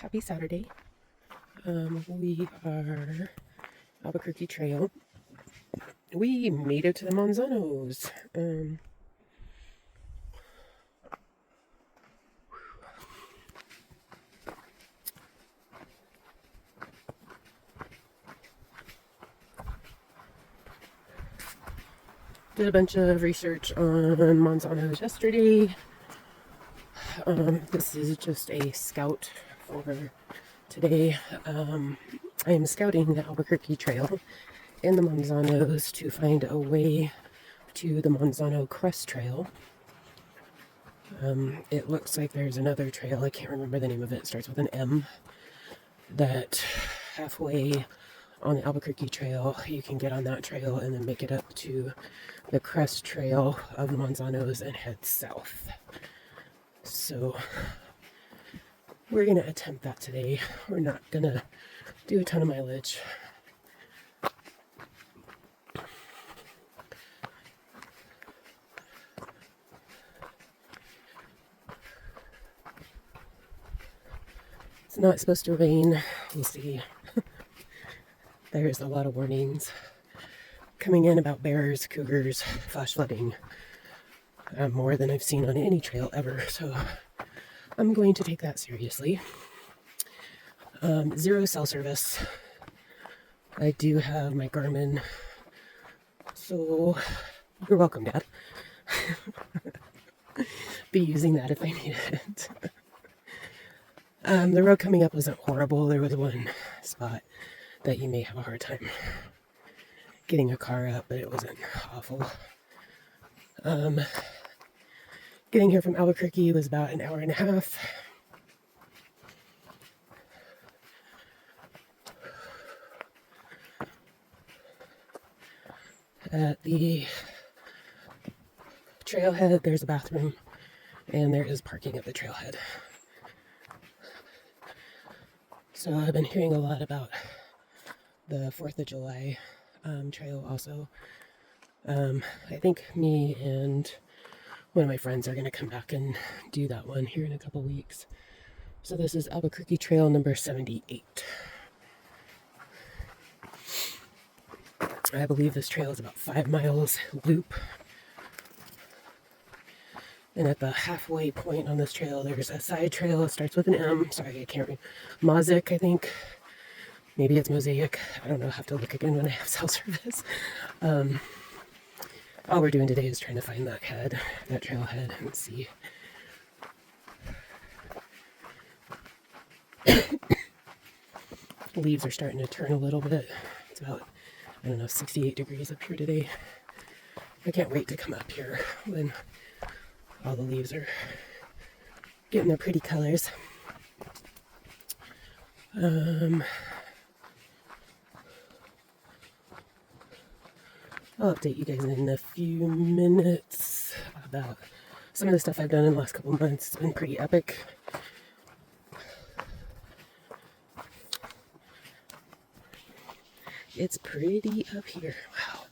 Happy Saturday. We are Albuquerque Trail. We made it to the Manzanos. Did a bunch of research on Manzanos yesterday. This is just a scout for today. I am scouting the Albuquerque Trail in the Manzanos to find a way to the Manzano Crest Trail. It looks like there's another trail, I can't remember the name of it, starts with an M, that halfway on the Albuquerque Trail, you can get on that trail and then make it up to the Crest Trail of the Manzanos and head south. So we're going to attempt that today. We're not going to do a ton of mileage. It's not supposed to rain. We'll see. There's a lot of warnings coming in about bears, cougars, flash flooding. More than I've seen on any trail ever, so I'm going to take that seriously. 0 cell service. I do have my Garmin, so you're welcome, Dad. Be using that if I need it. The road coming up wasn't horrible. There was one spot that you may have a hard time getting a car up, but it wasn't awful. Getting here from Albuquerque was about an hour and a half. At the trailhead, there's a bathroom, and there is parking at the trailhead. So I've been hearing a lot about the 4th of July trail also. I think me and one of my friends are going to come back and do that one here in a couple weeks. So this is Albuquerque Trail number 78. I believe this trail is about 5 miles loop. And at the halfway point on this trail, there's a side trail. It starts with an M. Sorry, I can't read. Mosaic, I think. Maybe it's Mosaic. I don't know. I'll have to look again when I have cell service. All we're doing today is trying to find that head, that trailhead, and see. The leaves are starting to turn a little bit. It's about, I don't know, 68 degrees up here today. I can't wait to come up here when all the leaves are getting their pretty colors. I'll update you guys in a few minutes about some of the stuff I've done in the last couple of months. It's been pretty epic. It's pretty up here. Wow.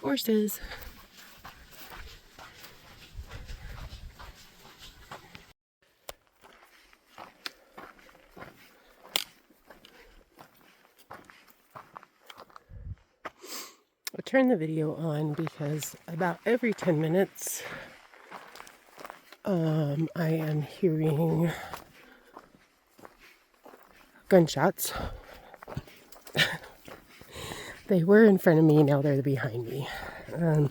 Horses. I'll turn the video on because about every 10 minutes I am hearing gunshots. They were in front of me, now they're behind me. I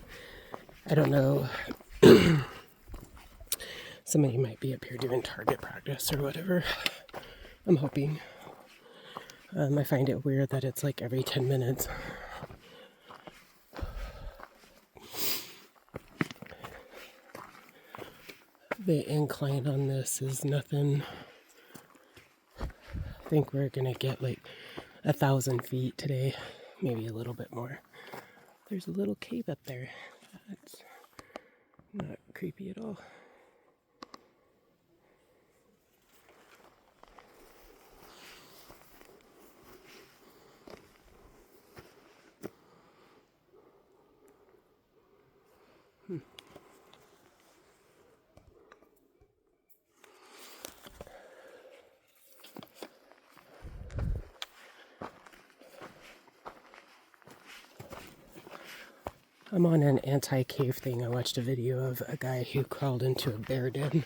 don't know. Somebody might be up here doing target practice or whatever. I'm hoping. I find it weird that it's like every 10 minutes. The incline on this is nothing. I think we're gonna get like 1,000 feet today, maybe a little bit more. There's a little cave up there. That's not creepy at all. I'm on an anti-cave thing. I watched a video of a guy who crawled into a bear den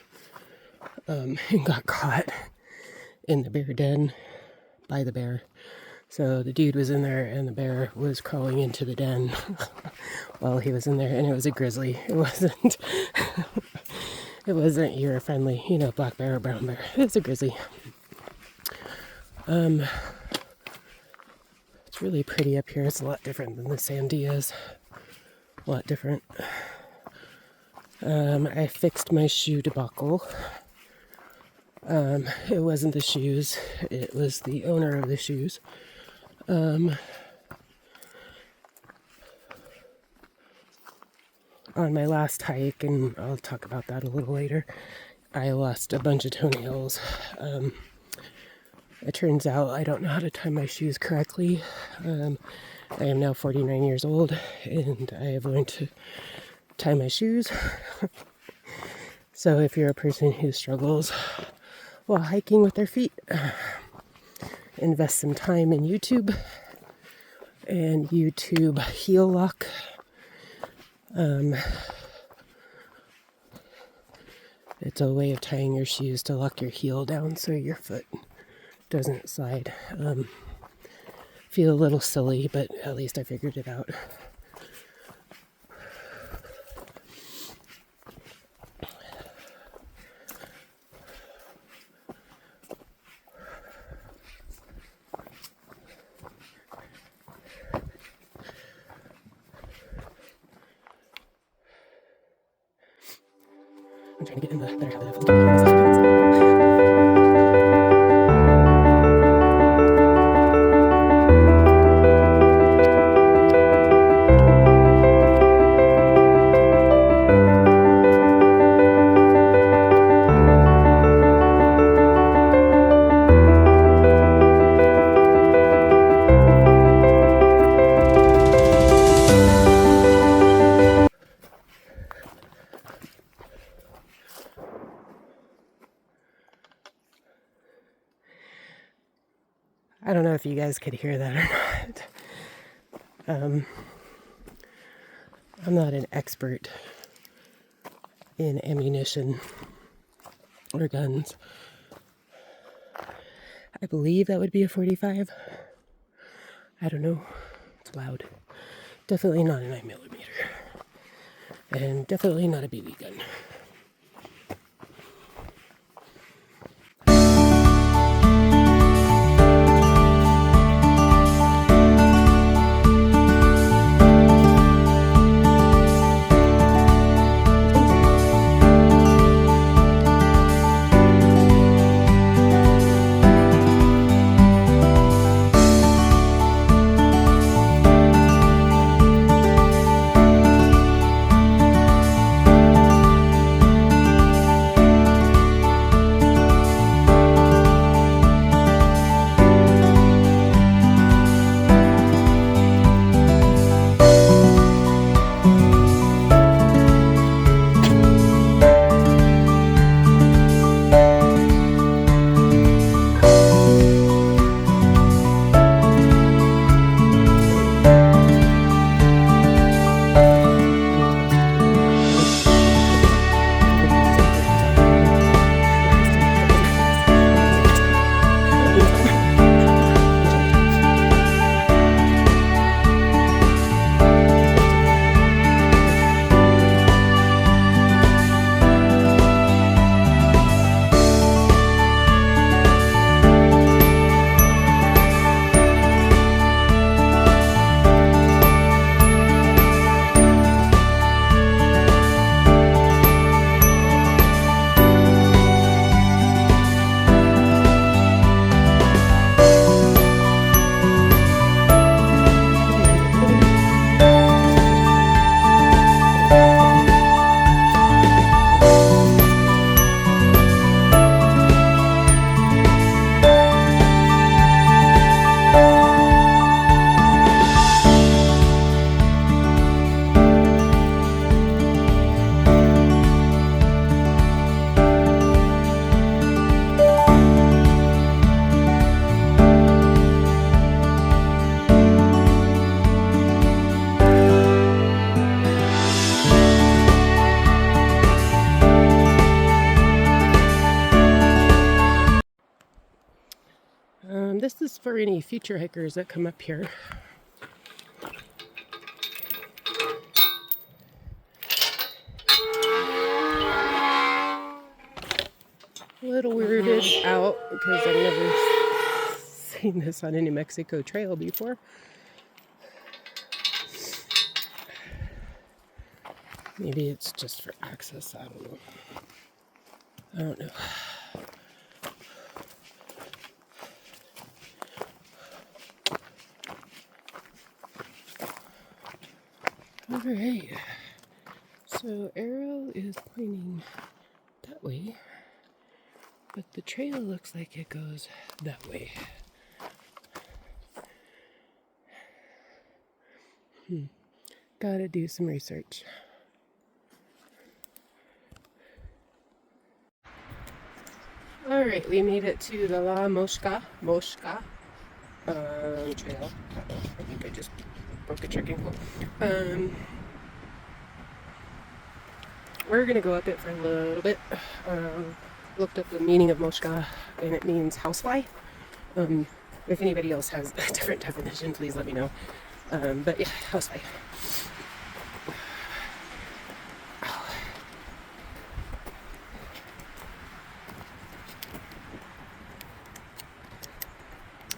and got caught in the bear den by the bear. So the dude was in there and the bear was crawling into the den while he was in there, and it was a grizzly. It wasn't it wasn't your friendly, black bear or brown bear. It was a grizzly. It's really pretty up here. It's a lot different than the Sandias. A lot different. I fixed my shoe debacle. It wasn't the shoes. It was the owner of the shoes. On my last hike, and I'll talk about that a little later, I lost a bunch of toenails. It turns out I don't know how to tie my shoes correctly. I am now 49 years old, and I have learned to tie my shoes. So if you're a person who struggles while hiking with their feet, invest some time in YouTube and YouTube heel lock. It's a way of tying your shoes to lock your heel down so your foot doesn't slide. Feel a little silly, but at least I figured it out. I'm trying to get in the better habit of looking at myself. I don't know if you guys could hear that or not. I'm not an expert in ammunition or guns. I believe that would be a 45. I don't know. It's loud. Definitely not a 9mm. And definitely not a BB gun. for any future hikers that come up here. A little weirded out because I've never seen this on a New Mexico trail before. Maybe it's just for access, I don't know. I don't know. Alright, so arrow is pointing that way, but the trail looks like it goes that way. Gotta do some research. Alright, we made it to the La Mosca trail. I think I just broke a trekking pole. We're gonna go up it for a little bit. Looked up the meaning of Mosca, and it means housefly. If anybody else has a different definition, please let me know. But yeah, housefly.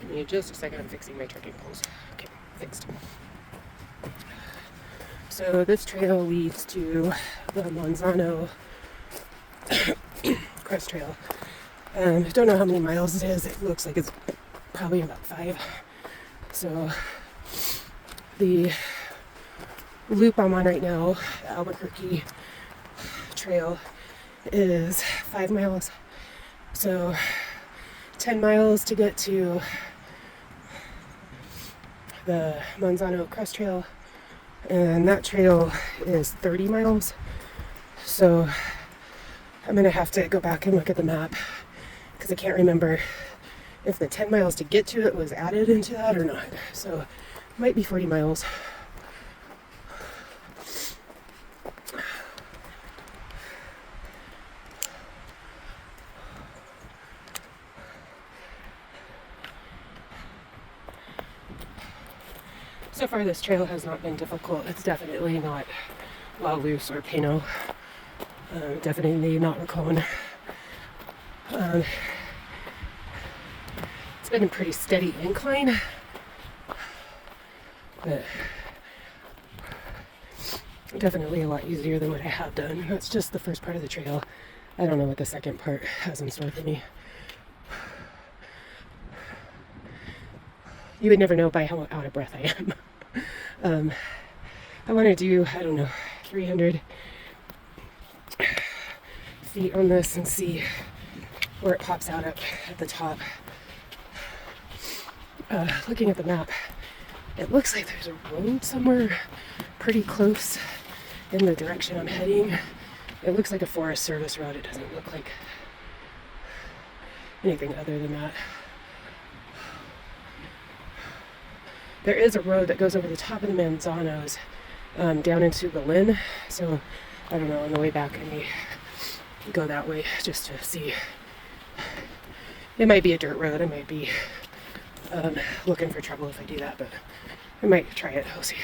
Give me just a second, I'm fixing my trekking poles. Okay, fixed. So this trail leads to the Manzano Crest Trail. I don't know how many miles it is. It looks like it's probably about 5. So the loop I'm on right now, the Albuquerque Trail, is 5 miles. So 10 miles to get to the Manzano Crest Trail, and that trail is 30 miles. So I'm gonna have to go back and look at the map because I can't remember if the 10 miles to get to it was added into that or not. So it might be 40 miles. So far this trail has not been difficult. It's definitely not La Luz or Peno. Definitely not Raccoon. It's been a pretty steady incline, but definitely a lot easier than what I have done. That's just the first part of the trail. I don't know what the second part has in store for me. You would never know by how out of breath I am. I want to do, I don't know, 300 feet on this and see where it pops out up at the top. Looking at the map, it looks like there's a road somewhere pretty close in the direction I'm heading. It looks like a Forest Service road. It doesn't look like anything other than that. There is a road that goes over the top of the Manzanos down into Berlin. So I don't know, on the way back I may go that way just to see. It might be a dirt road. I might be looking for trouble if I do that, but I might try it. We'll see.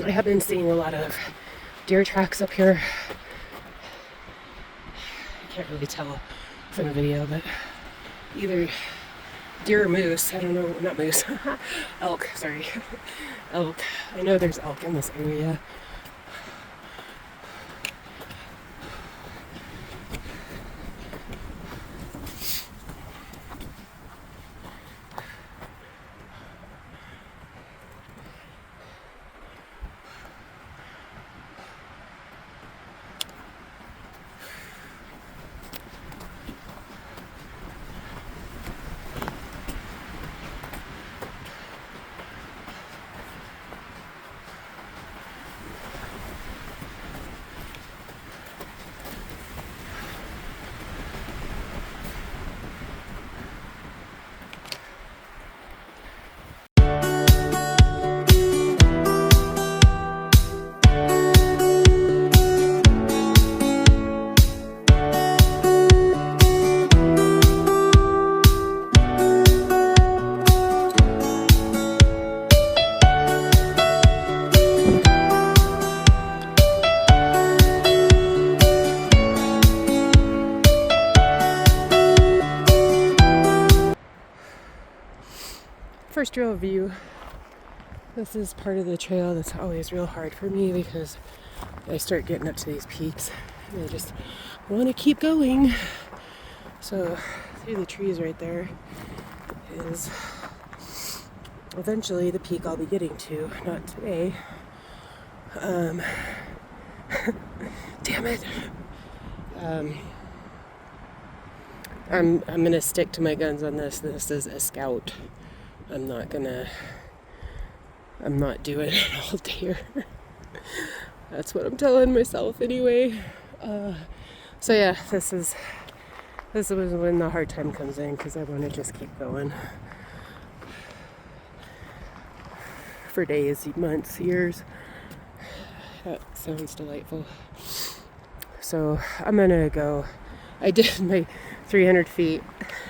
I have been seeing a lot of deer tracks up here. I can't really tell from the video, but either deer or moose. I don't know, not moose. Elk, sorry. Elk. I know there's elk in this area. first real view. This is part of the trail that's always real hard for me because I start getting up to these peaks and I just want to keep going. So through the trees right there is eventually the peak I'll be getting to. Not today. Damn it. I'm gonna stick to my guns on this. This is a scout. I'm not doing an all dayer. That's what I'm telling myself anyway. So yeah, this is when the hard time comes in because I want to just keep going for days, months, years. That sounds delightful. So I'm gonna go. I did my 300 feet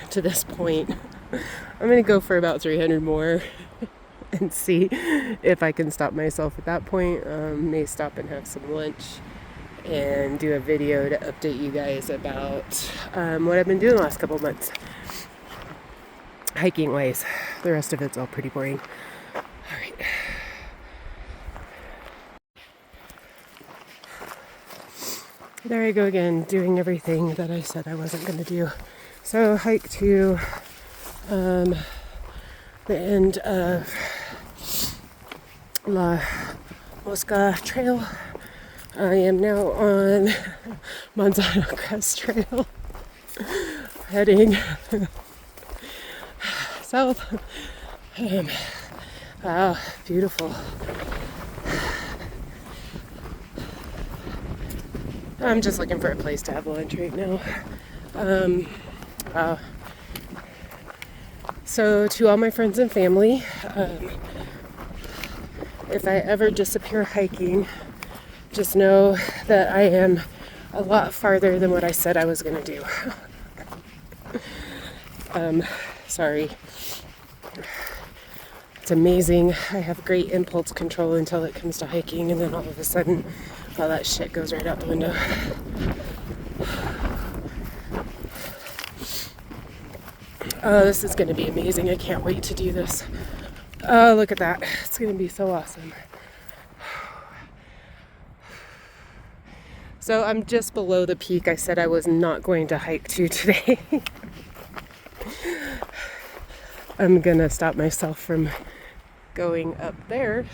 to this point. I'm gonna go for about 300 more and see if I can stop myself at that point. May stop and have some lunch and do a video to update you guys about what I've been doing the last couple months hiking wise. The rest of it's all pretty boring. All right. There I go again, doing everything that I said I wasn't going to do. So hike to the end of La Mosca Trail. I am now on Manzano Crest Trail, heading south. Wow, beautiful. I'm just looking for a place to have lunch right now. Wow. So to all my friends and family, if I ever disappear hiking, just know that I am a lot farther than what I said I was going to do. Sorry. It's amazing. I have great impulse control until it comes to hiking, and then all of a sudden, all that shit goes right out the window. Oh, this is going to be amazing. I can't wait to do this. Oh, look at that. It's going to be so awesome. So I'm just below the peak I said I was not going to hike to today. I'm going to stop myself from going up there.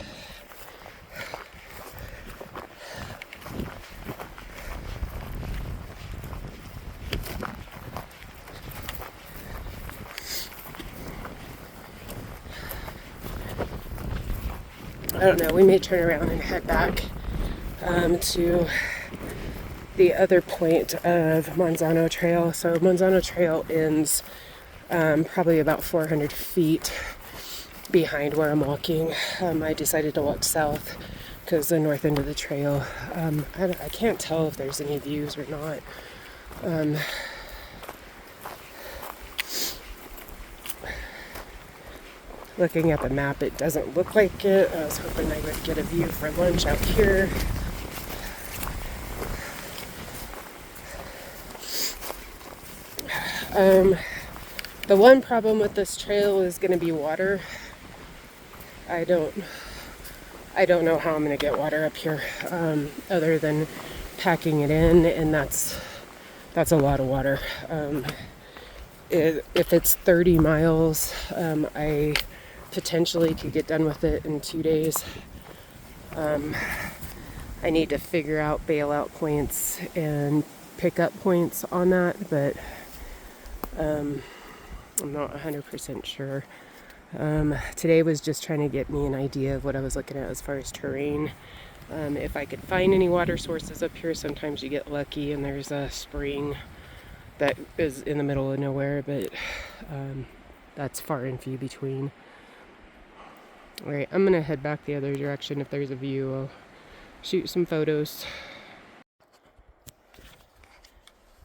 I don't know, we may turn around and head back to the other point of Manzano Trail. So Manzano Trail ends probably about 400 feet behind where I'm walking. I decided to walk south because the north end of the trail, I can't tell if there's any views or not. Looking at the map, it doesn't look like it. I was hoping I would get a view for lunch out here. The one problem with this trail is going to be water. I don't know how I'm going to get water up here, other than packing it in, and that's a lot of water. If it's 30 miles, I potentially could get done with it in 2 days. I need to figure out bailout points and pickup points on that, but I'm not 100% sure. Today was just trying to get me an idea of what I was looking at as far as terrain. If I could find any water sources up here, sometimes you get lucky and there's a spring that is in the middle of nowhere, but that's far and few between. Alright, I'm gonna head back the other direction. If there's a view, I'll shoot some photos.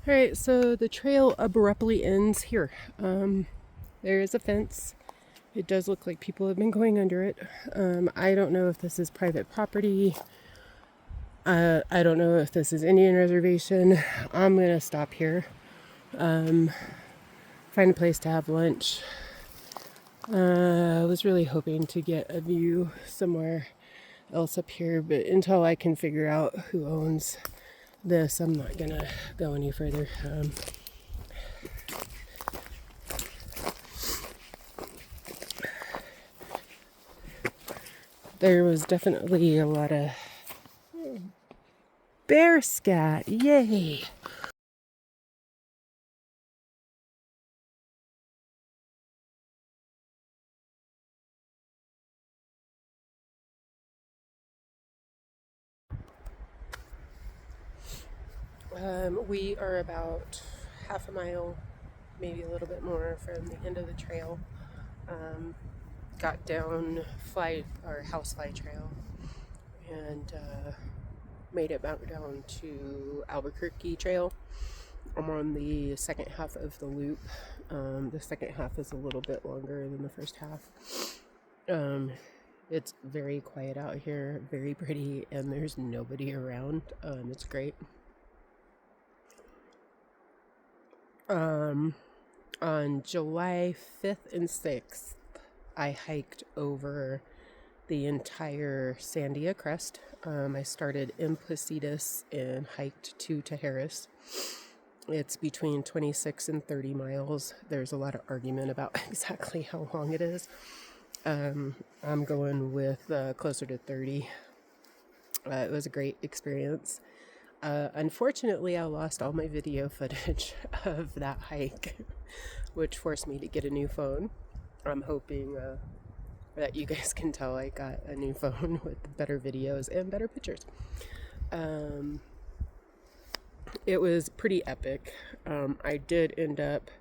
Alright, so the trail abruptly ends here. There is a fence. It does look like people have been going under it. I don't know if this is private property. I don't know if this is Indian reservation. I'm gonna stop here. Find a place to have lunch. I was really hoping to get a view somewhere else up here, but until I can figure out who owns this, I'm not gonna go any further. There was definitely a lot of bear scat, yay! We are about half a mile, maybe a little bit more, from the end of the trail. Got down housefly trail and made it back down to Albuquerque trail. I'm on the second half of the loop. The second half is a little bit longer than the first half. It's very quiet out here, very pretty, and there's nobody around. It's great. On July 5th and 6th, I hiked over the entire Sandia Crest. I started in Placitas and hiked to Tajares. It's between 26 and 30 miles. There's a lot of argument about exactly how long it is. I'm going with closer to 30. It was a great experience. Unfortunately, I lost all my video footage of that hike, which forced me to get a new phone. I'm hoping that you guys can tell I got a new phone with better videos and better pictures. It was pretty epic. I did end up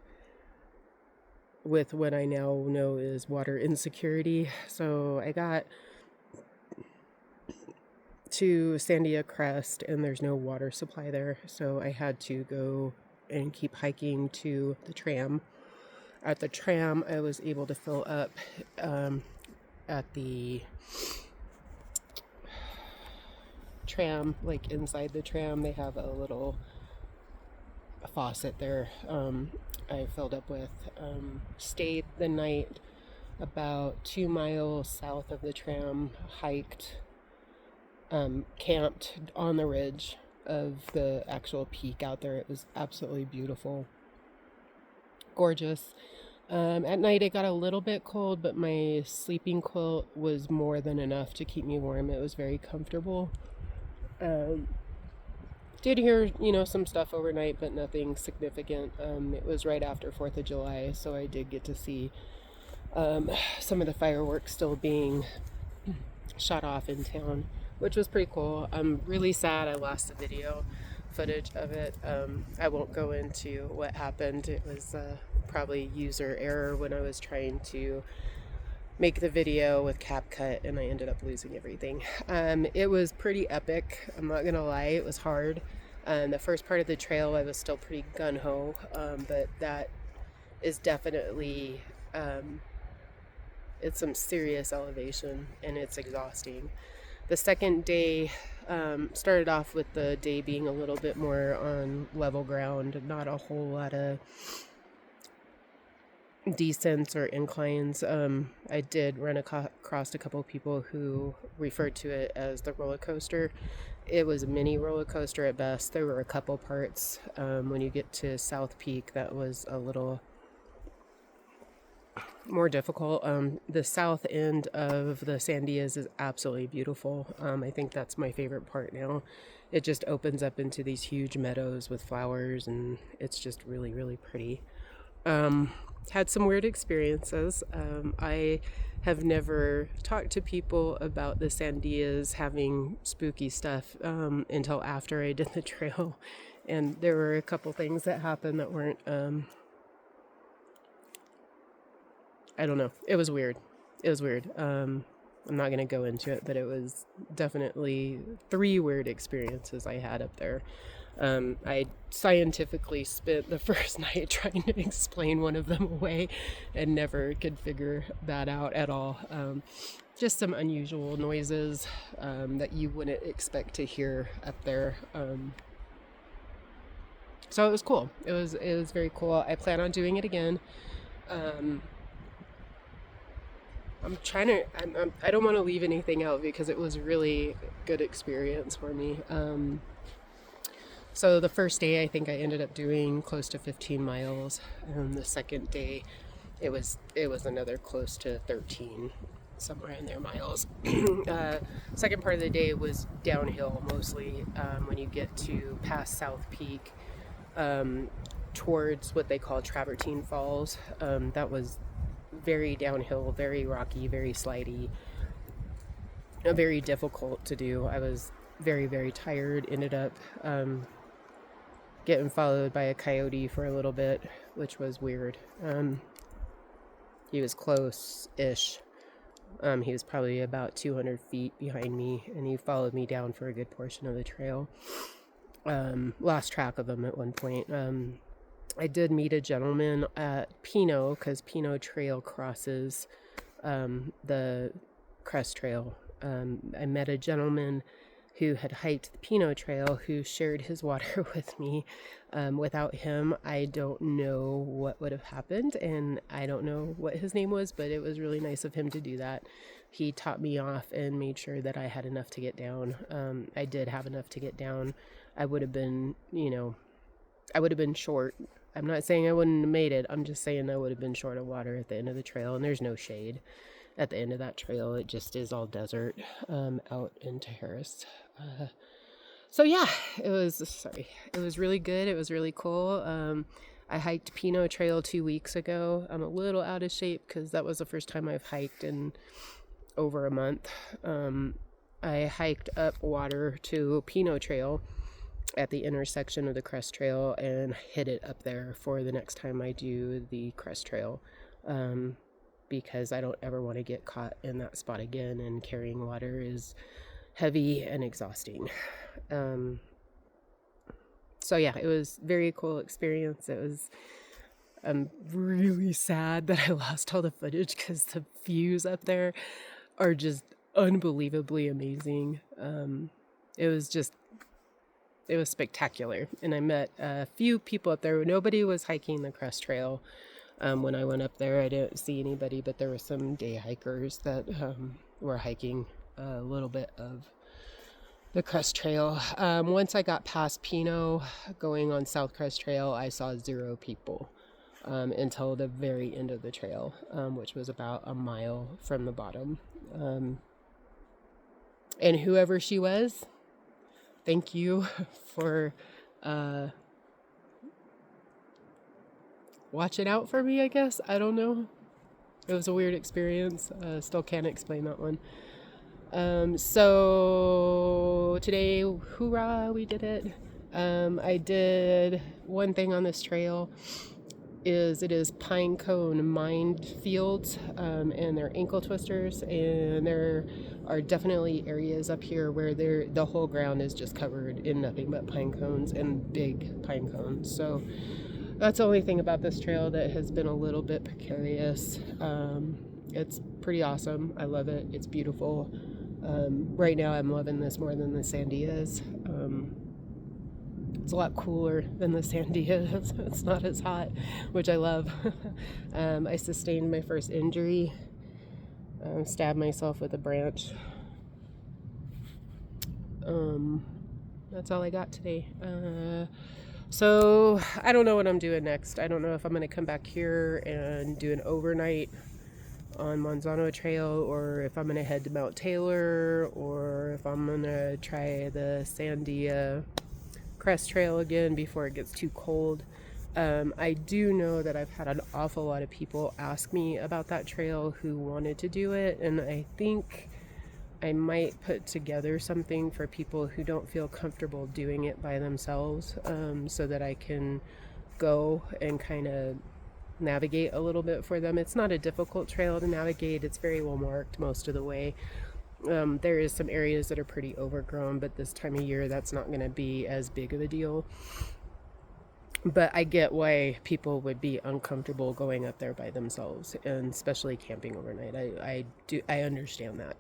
with what I now know is water insecurity. So I got to Sandia Crest and there's no water supply there. So I had to go and keep hiking to the tram. At the tram, I was able to fill up at the tram, like inside the tram, they have a little faucet there. I filled up with, stayed the night about 2 miles south of the tram, hiked, camped on the ridge of the actual peak out there. It was absolutely beautiful, gorgeous. At night it got a little bit cold, but my sleeping quilt was more than enough to keep me warm. It was very comfortable. Did hear, some stuff overnight, but nothing significant. It was right after 4th of July, so I did get to see some of the fireworks still being shot off in town, which was pretty cool. I'm really sad I lost the video footage of it. I won't go into what happened. It was probably user error when I was trying to make the video with CapCut, and I ended up losing everything. It was pretty epic. I'm not gonna lie, it was hard. The first part of the trail I was still pretty gung-ho, but that is definitely it's some serious elevation and it's exhausting. The second day started off with the day being a little bit more on level ground, not a whole lot of descents or inclines. I did run across a couple of people who referred to it as the roller coaster. It was a mini roller coaster at best. There were a couple parts when you get to South Peak that was a little more difficult. The south end of the Sandias is absolutely beautiful. I think that's my favorite part now. It just opens up into these huge meadows with flowers, and it's just really, really pretty. Had some weird experiences. I have never talked to people about the Sandias having spooky stuff until after I did the trail, and there were a couple things that happened that weren't I don't know. It was weird. I'm not going to go into it, but it was definitely 3 weird experiences I had up there. I scientifically spent the first night trying to explain one of them away and never could figure that out at all. Just some unusual noises that you wouldn't expect to hear up there. So it was cool. It was very cool. I plan on doing it again. I'm trying to. I don't want to leave anything out because it was a really good experience for me. So the first day, I think I ended up doing close to 15 miles, and the second day, it was another close to 13, somewhere in there miles. Second part of the day was downhill mostly. When you get to past South Peak, um, towards what they call Travertine Falls, that was very downhill, very rocky, very slidey, very difficult to do. I was very, very tired. Ended up getting followed by a coyote for a little bit, which was weird. He was close-ish. He was probably about 200 feet behind me, and he followed me down for a good portion of the trail. Lost track of him at one point. I did meet a gentleman at Pinot, because Pinot Trail crosses the Crest Trail. I met a gentleman who had hiked the Pinot Trail who shared his water with me. Without him, I don't know what would have happened, and I don't know what his name was, but it was really nice of him to do that. He topped me off and made sure that I had enough to get down. I did have enough to get down. I would have been, I would have been short. I'm not saying I wouldn't have made it. I'm just saying I would have been short of water at the end of the trail, and there's no shade at the end of that trail. It just is all desert out into Harris. So yeah, it was really good. It was really cool. I hiked Pinot Trail 2 weeks ago. I'm a little out of shape because that was the first time I've hiked in over a month. I hiked up water to Pinot Trail at the intersection of the Crest Trail and hit it up there for the next time I do the Crest Trail, because I don't ever want to get caught in that spot again, and carrying water is heavy and exhausting. So yeah, it was a very cool experience. I'm really sad that I lost all the footage because the views up there are just unbelievably amazing. It was spectacular. And I met a few people up there. Nobody was hiking the Crest Trail. When I went up there, I didn't see anybody, but there were some day hikers that were hiking a little bit of the Crest Trail. Once I got past Pinot, going on South Crest Trail, I saw 0 people until the very end of the trail, which was about a mile from the bottom. And whoever she was, thank you for watching out for me, I guess. I don't know. It was a weird experience. Still can't explain that one. So today, hoorah, we did it. I did one thing on this trail. It is pine cone mined fields, and they're ankle twisters, and there are definitely areas up here where the whole ground is just covered in nothing but pine cones, and big pine cones. So that's the only thing about this trail that has been a little bit precarious. It's pretty awesome. I love it. It's beautiful. Right now I'm loving this more than the Sandias. It's a lot cooler than the Sandias. It's not as hot, which I love. I sustained my first injury. Stabbed myself with a branch. That's all I got today. So I don't know what I'm doing next. I don't know if I'm going to come back here and do an overnight on Manzano Trail, or if I'm going to head to Mount Taylor, or if I'm going to try the Sandia Crest Trail again before it gets too cold. I do know that I've had an awful lot of people ask me about that trail who wanted to do it, and I think I might put together something for people who don't feel comfortable doing it by themselves, so that I can go and kind of navigate a little bit for them. It's not a difficult trail to navigate. It's very well marked most of the way. There is some areas that are pretty overgrown, but this time of year that's not going to be as big of a deal. But I get why people would be uncomfortable going up there by themselves, and especially camping overnight. I understand that,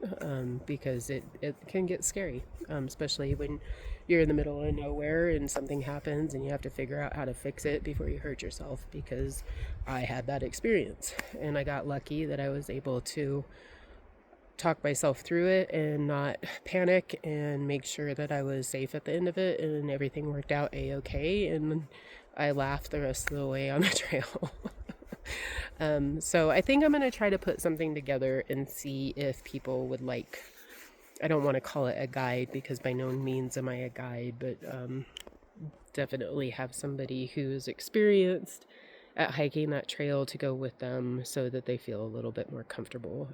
because it can get scary, especially when you're in the middle of nowhere and something happens and you have to figure out how to fix it before you hurt yourself, because I had that experience and I got lucky that I was able to talk myself through it and not panic and make sure that I was safe at the end of it, and everything worked out a-okay, and I laughed the rest of the way on the trail. So I think I'm going to try to put something together and see if people would like, I don't want to call it a guide because by no means am I a guide, but definitely have somebody who's experienced at hiking that trail to go with them so that they feel a little bit more comfortable.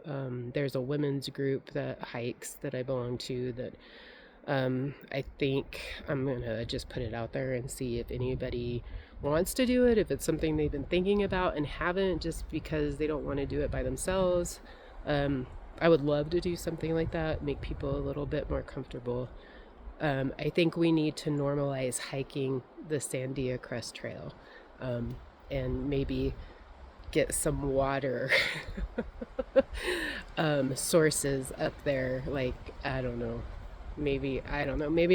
There's a women's group that hikes that I belong to that I think I'm gonna just put it out there and see if anybody wants to do it, if it's something they've been thinking about and haven't, just because they don't want to do it by themselves. I would love to do something like that, make people a little bit more comfortable. I think we need to normalize hiking the Sandia Crest Trail. And maybe get some water sources up there. Like, I don't know. Maybe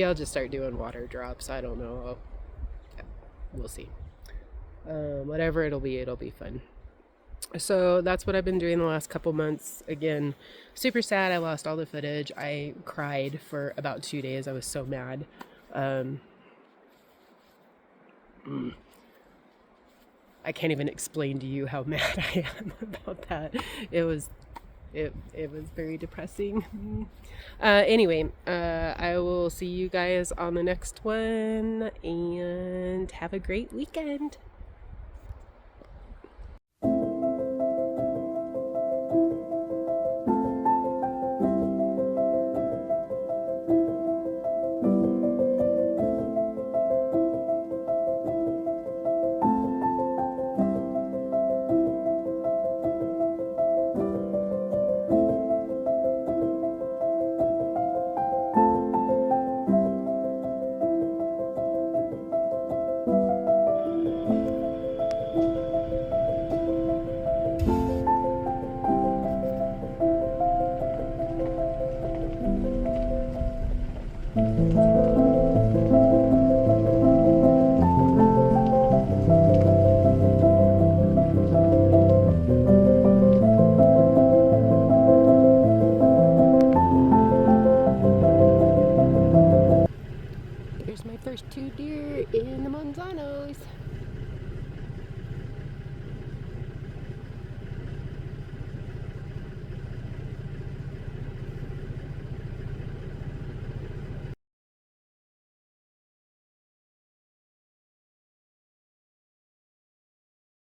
I'll just start doing water drops. I don't know. We'll see. Whatever it'll be fun. So that's what I've been doing the last couple months. Again, super sad. I lost all the footage. I cried for about 2 days. I was so mad. I can't even explain to you how mad I am about that. It was very depressing. Anyway, I will see you guys on the next one, and have a great weekend. There's my first 2 deer in the Manzanos.